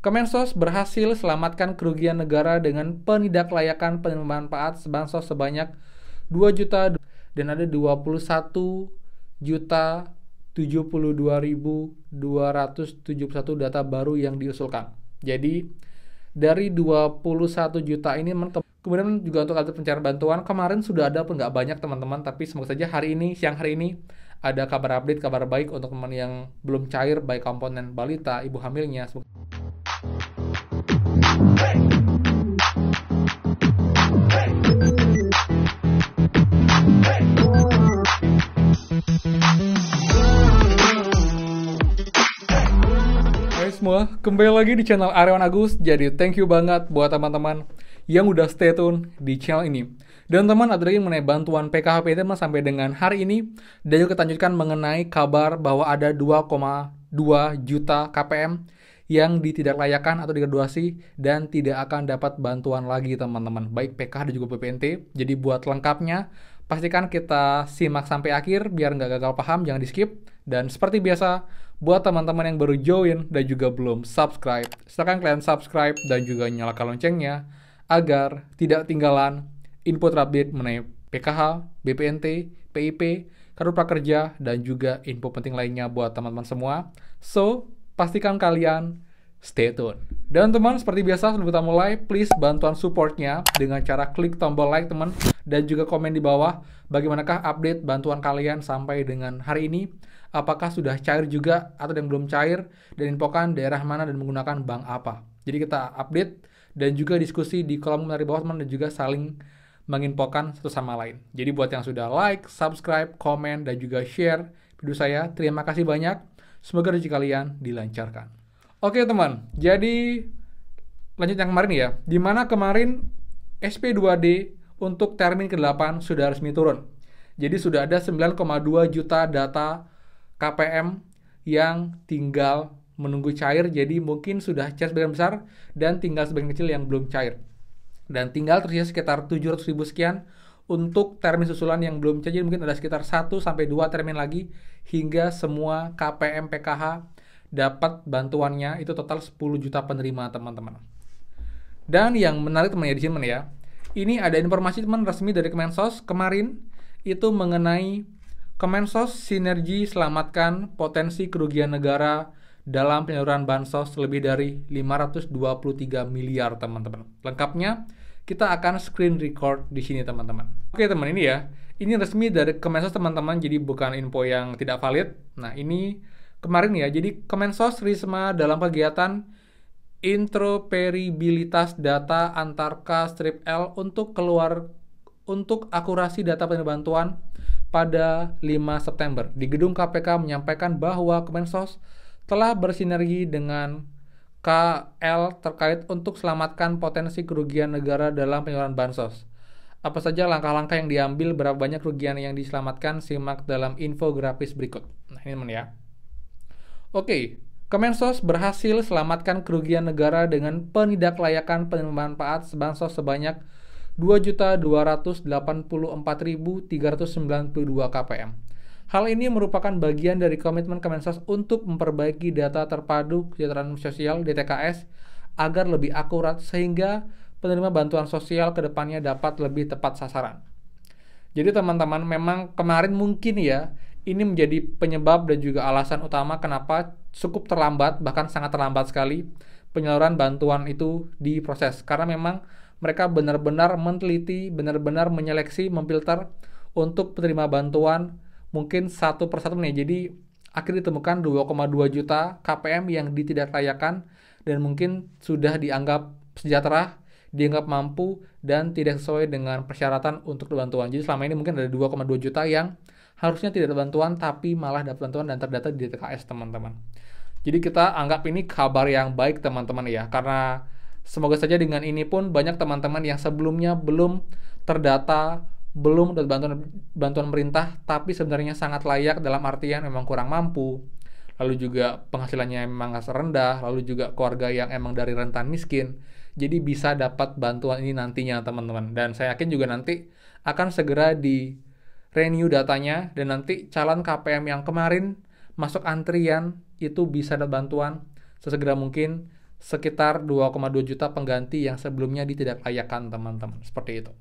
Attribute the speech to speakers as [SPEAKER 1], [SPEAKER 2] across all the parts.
[SPEAKER 1] Kemensos berhasil selamatkan kerugian negara dengan penidaklayakan penerima manfaat bansos sebanyak 2 juta dan ada 21.072.271 data baru yang diusulkan. Jadi dari 21 juta ini kemudian juga untuk alat pencarian bantuan kemarin sudah ada pun nggak banyak teman-teman, tapi semoga saja siang hari ini ada kabar update, kabar baik untuk teman yang belum cair, baik komponen balita, ibu hamilnya. Hai semua, kembali lagi di channel Aryawan Agus. Jadi thank you banget buat teman-teman yang udah stay tune di channel ini. Dan teman ada lagi mengenai bantuan PKH teman sampai dengan hari ini. Dan juga kita lanjutkan mengenai kabar bahwa ada 2,2 juta KPM yang ditidaklayakkan atau digraduasi dan tidak akan dapat bantuan lagi teman-teman, baik PKH dan juga BPNT. Jadi buat lengkapnya pastikan kita simak sampai akhir biar nggak gagal paham, jangan di skip. Dan seperti biasa buat teman-teman yang baru join dan juga belum subscribe, silakan kalian subscribe dan juga nyalakan loncengnya agar tidak ketinggalan info terupdate mengenai PKH, BPNT, PIP, Kartu Prakerja, dan juga info penting lainnya buat teman-teman semua. So, pastikan kalian stay tune. Dan teman, seperti biasa sebelum kita mulai, please bantuan supportnya dengan cara klik tombol like teman, dan juga komen di bawah bagaimanakah update bantuan kalian sampai dengan hari ini. Apakah sudah cair juga atau yang belum cair, dan infokan daerah mana dan menggunakan bank apa. Jadi kita update dan juga diskusi di kolom komentar di bawah teman, dan juga saling menginfokan satu sama lain. Jadi buat yang sudah like, subscribe, komen, dan juga share video saya, terima kasih banyak. Semoga rezeki kalian dilancarkan. Oke teman, jadi lanjut yang kemarin ya. Dimana kemarin SP2D untuk termin ke-8 sudah resmi turun. Jadi sudah ada 9,2 juta data KPM yang tinggal menunggu cair. Jadi mungkin sudah cair sebagian besar dan tinggal sebagian kecil yang belum cair. Dan tinggal tersisa sekitar 700.000 sekian untuk termin susulan yang belum cair. Mungkin ada sekitar 1-2 termin lagi hingga semua KPM PKH dapat bantuannya. Itu total 10 juta penerima teman-teman. Dan yang menarik teman ya di sini ya, ini ada informasi teman resmi dari Kemensos kemarin itu mengenai Kemensos sinergi selamatkan potensi kerugian negara dalam penyaluran bansos lebih dari 523 miliar teman-teman. Lengkapnya kita akan screen record di sini teman-teman. Oke teman, ini ya. Ini resmi dari Kemensos teman-teman, jadi bukan info yang tidak valid. Nah, ini kemarin ya. Jadi Kemensos Risma dalam kegiatan interoperabilitas data antar K-L untuk akurasi data penerima bantuan pada 5 September. Di gedung KPK menyampaikan bahwa Kemensos telah bersinergi dengan KL terkait untuk selamatkan potensi kerugian negara dalam penyaluran bansos. Apa saja langkah-langkah yang diambil, berapa banyak kerugian yang diselamatkan, simak dalam infografis berikut. Nah, ini teman ya. Oke, Kemensos berhasil selamatkan kerugian negara dengan penidaklayakan penerima manfaat bansos sebanyak 2.284.392 KPM. Hal ini merupakan bagian dari komitmen Kemensos untuk memperbaiki data terpadu kesejahteraan sosial DTKS agar lebih akurat sehingga penerima bantuan sosial ke depannya dapat lebih tepat sasaran. Jadi teman-teman, memang kemarin mungkin ya ini menjadi penyebab dan juga alasan utama kenapa cukup terlambat, bahkan sangat terlambat sekali penyaluran bantuan itu diproses. Karena memang mereka benar-benar meneliti, benar-benar menyeleksi, memfilter untuk penerima bantuan mungkin satu persatu nih. Jadi akhirnya ditemukan 2,2 juta KPM yang ditidaklayakkan dan mungkin sudah dianggap sejahtera, dianggap mampu dan tidak sesuai dengan persyaratan untuk bantuan. Jadi selama ini mungkin ada 2,2 juta yang harusnya tidak ada bantuan tapi malah dapat bantuan dan terdata di DTKS teman-teman. Jadi kita anggap ini kabar yang baik teman-teman ya, karena semoga saja dengan ini pun banyak teman-teman yang sebelumnya belum terdata, belum dapat bantuan pemerintah, tapi sebenarnya sangat layak dalam artian memang kurang mampu, lalu juga penghasilannya memang rendah, lalu juga keluarga yang emang dari rentan miskin, jadi bisa dapat bantuan ini nantinya teman-teman. Dan saya yakin juga nanti akan segera di renew datanya, dan nanti calon KPM yang kemarin masuk antrian itu bisa dapat bantuan sesegera mungkin sekitar 2,2 juta pengganti yang sebelumnya ditidaklayakkan, teman-teman. Seperti itu.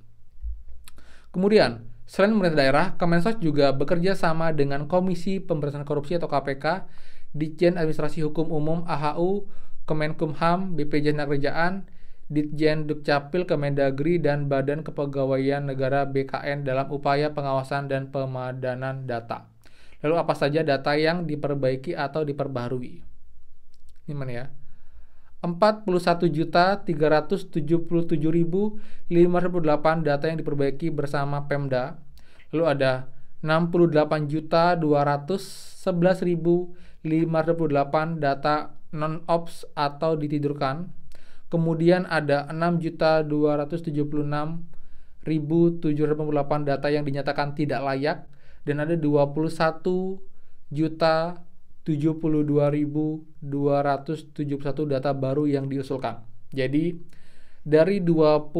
[SPEAKER 1] Kemudian, selain pemerintah daerah, Kemensos juga bekerja sama dengan Komisi Pemberantasan Korupsi atau KPK, Ditjen Administrasi Hukum Umum AHU, Kemenkumham, BPJS Kerjaan, Ditjen Dukcapil Kemendagri, dan Badan Kepegawaian Negara BKN dalam upaya pengawasan dan pemadanan data. Lalu apa saja data yang diperbaiki atau diperbaharui? Ini mana ya? 41.377.508 data yang diperbaiki bersama Pemda. Lalu ada 68.211.528 data non-ops atau ditidurkan. Kemudian ada 6.276.788 data yang dinyatakan tidak layak, dan ada 21.072.271 data baru yang diusulkan. Jadi dari 21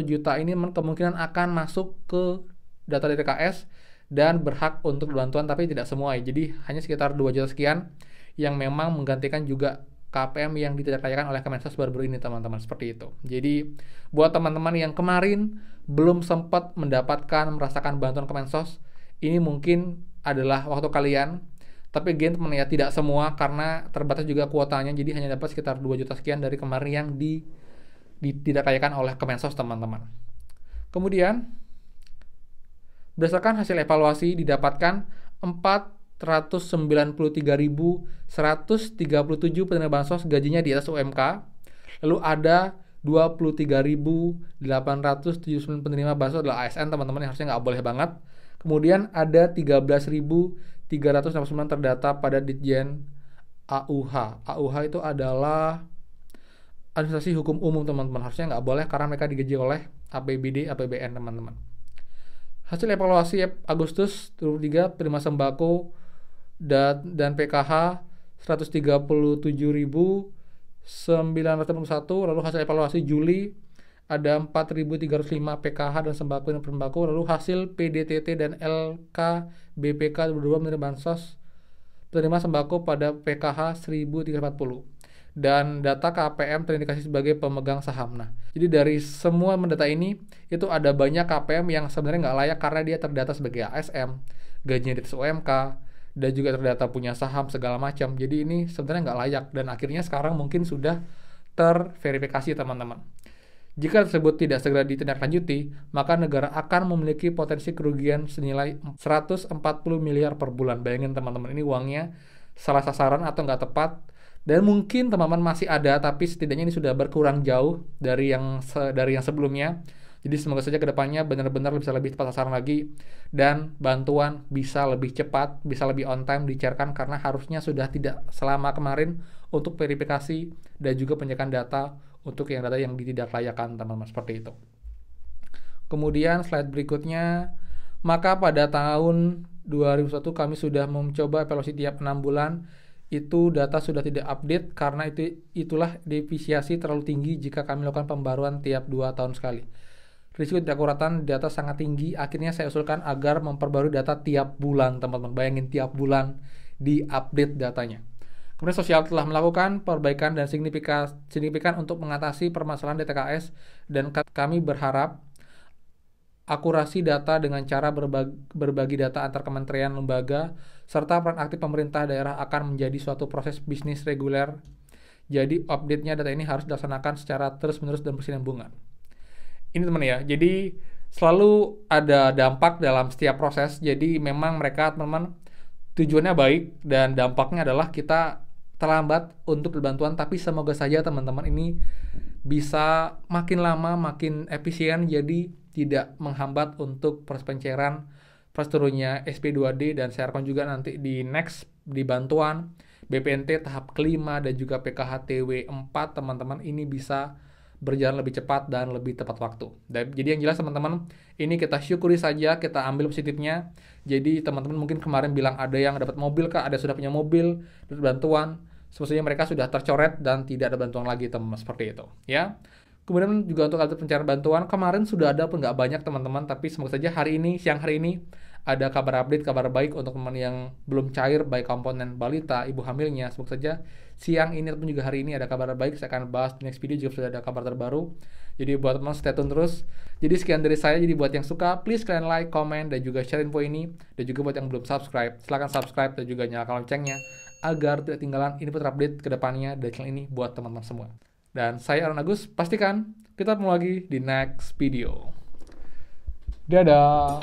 [SPEAKER 1] juta ini kemungkinan akan masuk ke data DTKS dan berhak untuk bantuan, tapi tidak semua ya. Jadi hanya sekitar 2 juta sekian yang memang menggantikan juga KPM yang ditidaklayakkan oleh Kemensos baru-baru ini, teman-teman. Seperti itu. Jadi buat teman-teman yang kemarin belum sempat merasakan bantuan Kemensos, ini mungkin adalah waktu kalian. Tapi again teman ya, tidak semua karena terbatas juga kuotanya, jadi hanya dapat sekitar 2 juta sekian dari kemarin yang ditidaklayakkan oleh Kemensos, teman-teman. Kemudian berdasarkan hasil evaluasi didapatkan 493.137 penerima bansos gajinya di atas UMK. Lalu ada 23.879 penerima bansos adalah ASN, teman-teman, yang harusnya nggak boleh banget. Kemudian ada 13.369 terdata pada Ditjen AUH. AUH itu adalah Administrasi Hukum Umum, teman-teman. Harusnya nggak boleh karena mereka digaji oleh APBD, APBN, teman-teman. Hasil evaluasi Agustus 2023 penerima sembako dan PKH 137.991. Lalu hasil evaluasi Juli ada 4.305 PKH dan sembako dan sembako. Lalu hasil PDTT dan LKBPK 22 menerima bansos penerima sembako pada PKH 1.340. Dan data KPM terindikasi sebagai pemegang saham. Nah, jadi dari semua mendata ini, itu ada banyak KPM yang sebenarnya nggak layak karena dia terdata sebagai ASM, gajinya di atas UMK, dan juga terdata punya saham segala macam. Jadi ini sebenarnya nggak layak, dan akhirnya sekarang mungkin sudah terverifikasi, teman-teman. Jika tersebut tidak segera ditindaklanjuti, maka negara akan memiliki potensi kerugian senilai 140 miliar per bulan. Bayangin, teman-teman, ini uangnya salah sasaran atau nggak tepat. Dan mungkin teman-teman masih ada, tapi setidaknya ini sudah berkurang jauh dari yang sebelumnya. Jadi semoga saja kedepannya benar-benar bisa lebih tepat sasaran lagi, dan bantuan bisa lebih cepat, bisa lebih on time dicairkan, karena harusnya sudah tidak selama kemarin untuk verifikasi dan juga pengecekan data untuk yang data yang ditidaklayakkan, teman-teman. Seperti itu. Kemudian slide berikutnya, maka pada tahun 2021 kami sudah mencoba evaluasi tiap 6 bulan. Itu data sudah tidak update karena itulah defisiensi terlalu tinggi jika kami lakukan pembaruan tiap 2 tahun sekali. Risiko tidak akuratan data sangat tinggi, akhirnya saya usulkan agar memperbarui data tiap bulan, teman-teman. Bayangin, tiap bulan diupdate datanya. Kemudian Sosial telah melakukan perbaikan dan signifikan untuk mengatasi permasalahan DTKS, dan kami berharap akurasi data dengan cara berbagi data antar kementerian lembaga, serta peran aktif pemerintah daerah akan menjadi suatu proses bisnis reguler. Jadi update-nya data ini harus dilaksanakan secara terus-menerus dan berkesinambungan. Ini teman ya, jadi selalu ada dampak dalam setiap proses. Jadi memang mereka, teman-teman, tujuannya baik dan dampaknya adalah kita terlambat untuk bantuan, tapi semoga saja teman-teman ini bisa makin lama makin efisien, jadi tidak menghambat untuk proses pencairan turunnya SP2D, dan saya harapkan juga nanti di next di bantuan BPNT tahap kelima dan juga PKHTW 4, teman-teman, ini bisa berjalan lebih cepat dan lebih tepat waktu. Jadi yang jelas, teman-teman, ini kita syukuri saja, kita ambil positifnya. Jadi teman-teman mungkin kemarin bilang ada yang dapat mobil kah, ada sudah punya mobil, dapat bantuan, semestinya mereka sudah tercoret dan tidak ada bantuan lagi, teman-teman, seperti itu ya. Kemudian juga untuk alat pencairan bantuan kemarin sudah ada pun nggak banyak, teman-teman, tapi semoga saja siang hari ini ada kabar update, kabar baik untuk teman yang belum cair, baik komponen balita, ibu hamilnya. Semoga saja siang ini ataupun juga hari ini ada kabar baik. Saya akan bahas di next video jika sudah ada kabar terbaru. Jadi buat teman stay tune terus. Jadi sekian dari saya. Jadi buat yang suka, please kalian like, comment, dan juga share info ini. Dan juga buat yang belum subscribe, silahkan subscribe dan juga nyalakan loncengnya agar tidak ketinggalan info terupdate ke depannya dari channel ini buat teman-teman semua. Dan saya Aaron Agus, pastikan kita ketemu lagi di next video. Dadah!